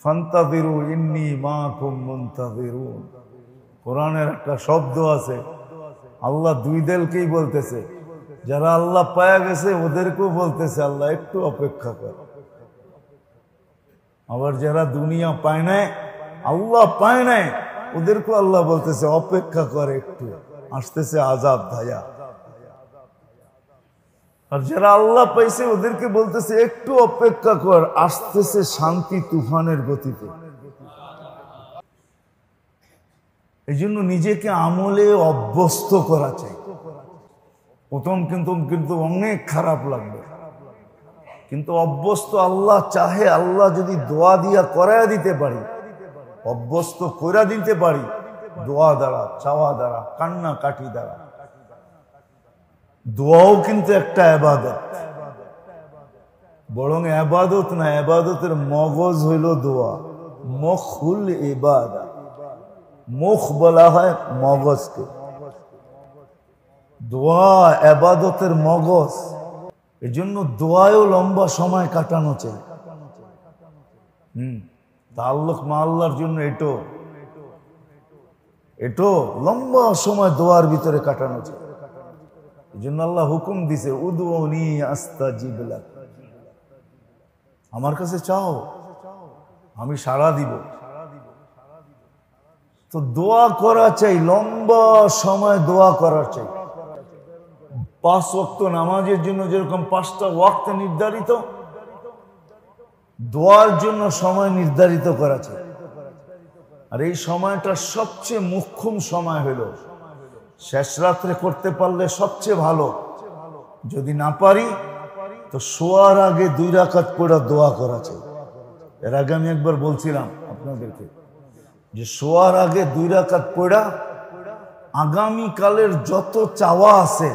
ফান্তাযিরু ইন্নী মাআকুম মুনতাযিরুন। কোরআনের একটা শব্দ আছে, আল্লাহ দুই দলকেই বলতেছে, যারা আল্লাহ পায়া গেছে ওদেরকেও বলতেছে আল্লাহ একটু অপেক্ষা কর। আবার যারা দুনিয়া পায় নাই, আল্লাহ পায় নাই, ওদেরকেও আল্লাহ বলতেছে অপেক্ষা করে, একটু আসতেছে আযাব ধায়া। আর যারা আল্লাহ পাইছে ওদেরকে বলতেছে একটু অপেক্ষা কর, আসতেছে শান্তি তুফানের গতিতে। এই জন্য নিজেকে আমলে অভ্যস্ত করা চাই। প্রথম কিন্তু অনেক খারাপ লাগবে, কিন্তু অভ্যস্ত আল্লাহ চাহে। আল্লাহ যদি দোয়া দিয়া করায়া দিতে পারি, অভ্যস্ত কইরা দিতে পারি, দোয়া দ্বারা, চাওয়া দ্বারা, কান্না কাটি দ্বারা। দোয়াও কিন্তু একটা ইবাদত, বরং ইবাদত না, ইবাদতের মগজ হইল দোয়া। মুখুল ইবাদত, মুখ বলা হয় মগজকে। দোয়া ইবাদতের মগজ। এই জন্য দোয়ায়ও লম্বা সময় কাটানো চাই। তাআল্লুক মা আল্লাহর জন্য এটো লম্বা সময় দোয়ার ভিতরে কাটানো চাই। এই জন্য আল্লাহ হুকুম দিছে, উদউনি আস্তাজিব লাক, আমার কাছে চাও আমি সাড়া দিব। তো দোয়া করা চাই, লম্বা সময় দোয়া করা চাই। 5 ওয়াক্ত নামাজের জন্য যেরকম 5টা ওয়াক্ত নির্ধারিত, দোয়ার জন্য সময় নির্ধারিত করা চাই। আর এই সময়টা সবচেয়ে মুখ্যম সময় হলো শেষ রাত্রে করতে পারলে সবচেয়ে ভালো। যদি না পারি তো শোয়ার আগে 2 রাকাত পড়া দোয়া করা চাই। এর আগে আমি একবার বলছিলাম আপনাদেরকে যে শোয়ার আগে 2 রাকাত পড়া আগামীকালের যত চাওয়া আছে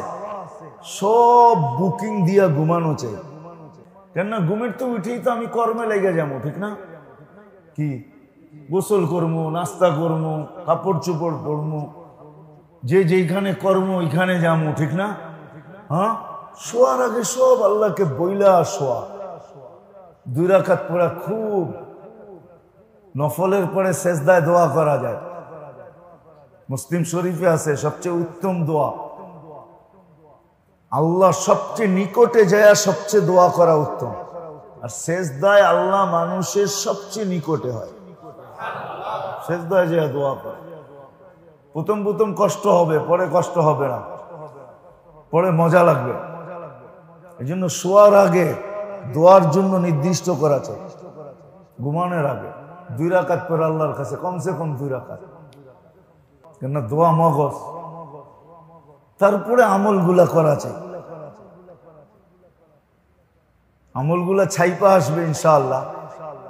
সব বুকিং দিয়া ঘুমানো চাই। কেননা ঘুমের তো উঠেই তো আমি কর্মে লেগে যাবো, ঠিক না? কি গোসল করবো, নাস্তা করবো, কাপড় চোপড় পরবো, যে যেখানে কর্ম ওইখানে যাবো, ঠিক না? হ্যাঁ, শোয়ার আগে সব আল্লাহকে বইলা শোয়া। 2 রাকাত পড়া খুব, নফলের পরে সেজদায় দোয়া করা যায়। মুসলিম শরীফে আছে সবচেয়ে উত্তম দোয়া, আল্লাহ সবচেয়ে নিকটে যায় সবচেয়ে দোয়া করা উত্তম। আর সেজদায় আল্লাহ মানুষের সবচেয়ে নিকটে হয়। সেজদায় যায় দোয়া করে। প্রথম কষ্ট হবে, পরে কষ্ট হবে না, পরে মজা লাগবে। এই জন্য শোয়ার আগে দোয়ার জন্য নির্দিষ্ট করা চাই। ঘুমানোর আগে 2 রাকাত পড়ে আল্লাহর কাছে কমসে কম 2 রাকাত, কেন দোয়া মগজ। তারপরে আমলগুলা করা চাই। আমলগুলা ছাইপা আসবে ইনশাআল্লাহ।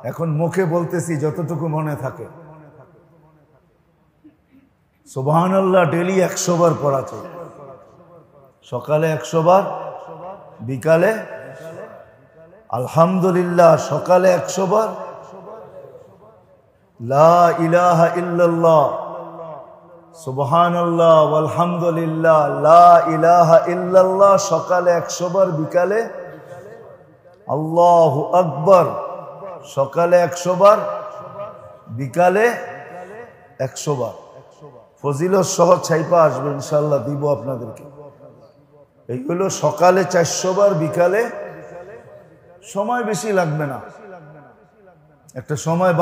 এখন মুখে বলতেছি যতটুকু মনে থাকে। সুবহানাল্লাহ ডেইলি 100 বার পড়া চাই। সকালে 100 বার, বিকালে আলহামদুলিল্লাহ, সকালে 100 বার, লা ইলাহা ইল্লাল্লাহ সুবহানাল্লাহ আলহামদুলিল্লাহ লা ইলাহা ইল্লাল্লাহ, সকালে 100 বার, বিকালে আল্লাহু আকবার। সকালে 100 বার, বিকালে 100 বার। ফজিলত সহ ছাইপা আসবে ইনশাআল্লাহ, দিব আপনাদেরকে। এইগুলো সকালে 400 বার, বিকালে সময় বেশি লাগবে না, একটা সময়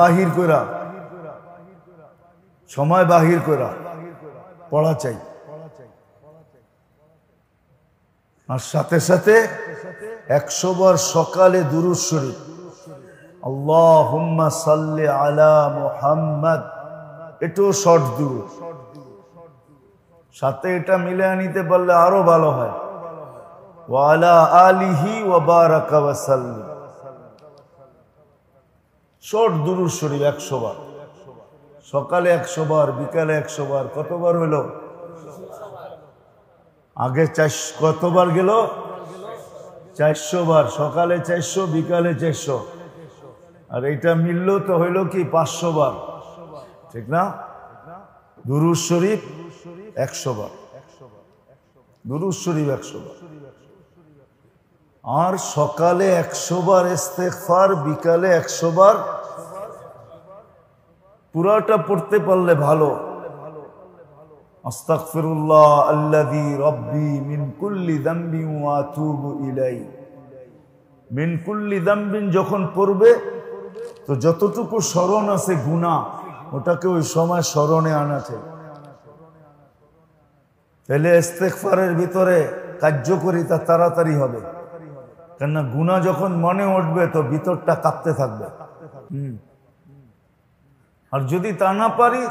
বাহির করা পড়া চাই। আর সাথে সাথে 100 বার সকালে দুরূদ শরীফ, আল্লাহুম্মা সাল্লি আলা মুহাম্মাদ, এটাও শর্ট দুরূদ। সাথে এটা মিলে নিতে পারলে আরো ভালো হয়, ওয়া আলা আলিহি ওয়া বারাকা ওয়া সাল্লিম। শর্ট দুরূদ শরীফ 100 বার, সকালে 100 বার, বিকালে 100 বার। কতবার হলো? আগে 400, কতবার গেল? 400 বার। সকালে 400, বিকালে 400। আর এটা মিলল তো হইল কি 500 বার, ঠিক না? দুরূদ শরীফ 100 বার, দুরূদ শরীফ 100 বার। আর সকালে 100 বার ইস্তেগফার, বিকালে 100 বার পুরাটা পড়তে পারলে ভালো। আস্তাগফিরুল্লাহ আল্লাযী রাব্বি মিন কুল্লি যামবিন ওয়া আতুবু ইলাইহি। মিন কুল্লি যামবিন যখন পড়বে তো যতটুকু স্মরণ আছে গুনাহ ওটাকে ওই সময় স্মরণে আনাছে। তাহলে ইস্তেগফারের ভিতরে কার্যকারিতা তাড়াতাড়ি হবে, কেননা গুনাহ যখন মনে উঠবে তো ভিতরটা কাঁপতে থাকবে। আর যদি তা না পারি,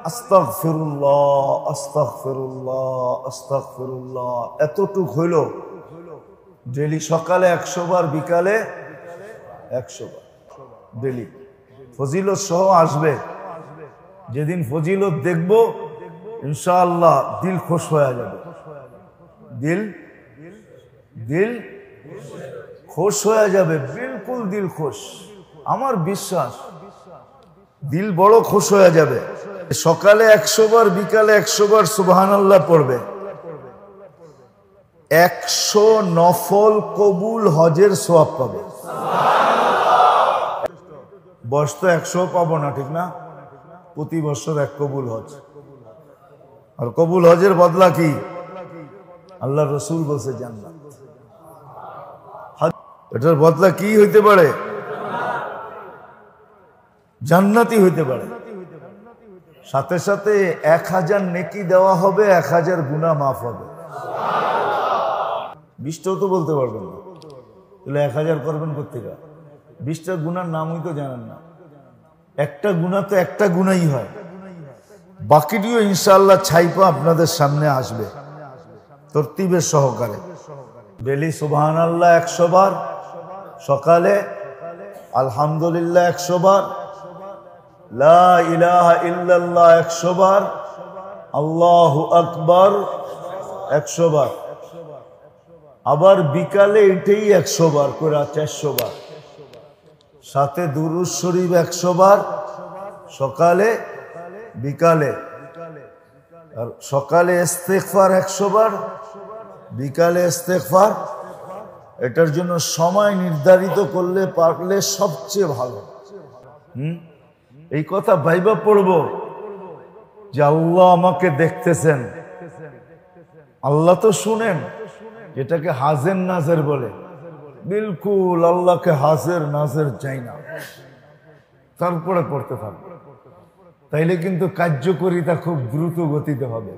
আস্তাগফিরুল্লাহ আস্তাগফিরুল্লাহ আস্তাগফিরুল্লাহ এতটুক হইল। ডেলি সকালে 100 বার, বিকালে 100 বার ডেলি। ফজিলত সহ আসবে। যেদিন ফজিলত দেখব ইনশাআল্লাহ দিল খুশ হয়ে যাবে। দিল খুশ হয়ে যাবে, বিলকুল দিল খুশ। আমার বিশ্বাস দিল বড় খুশ হয়ে যাবে। সকালে 100 বার, বিকালে 100 বার সুবহানাল্লাহ পড়বে। 100 নফল কবুল হজের সওয়াব পাবে। বয়স তো 100 পাবো না, ঠিক না? প্রতি বছর 1 কবুল হজ। আর কবুল হজের বদলা কি? আল্লাহ রসুল বলছে জান্নাত। এটার বদলা কি হইতে পারে? জান্নাতি হইতে পারে। সাথে সাথে 1000 নেকি দেওয়া হবে, 1000 গুনাহ মাফ হবে। 20টাও তো বলতে পারবেন না, তাহলে 1000 করবেন কোত্থেকে? 20টা গুনার নামই তো জানেন না। একটা গুনাহ তো একটা গুনাহই হয়, বাকিটিও ইনশাআল্লাহ ছাইপা আপনাদের সামনে আসবে তরতিবের সহকারে। ডেলি সুবহানাল্লাহ 100 বার, সকালে আলহামদুলিল্লাহ 100 বার, লা ইলাহা ইল্লাল্লাহ 100 বার, আল্লাহু আকবার 100 বার। আবার বিকালে এটাই 100 বার করে 400 বার। সাথে দুরূদ শরীফ 100 বার, সকালে বিকালে। আর সকালে ইস্তেগফার 100 বার, বিকালে ইস্তেগফার। এটার জন্য সময় নির্ধারিত করলে পারলে সবচেয়ে ভালো। এই কথা ভাইবা পড়ব যে আল্লাহ আমাকে দেখতেছেন। আল্লাহ তো শুনেন, এটাকে হাজের নাজের বলে। বিলকুল আল্লাহকে হাজের নাজের চাই না, তারপরে পড়তে থাকবে। তাইলে কিন্তু কার্যকরিতা খুব দ্রুত গতিতে হবে।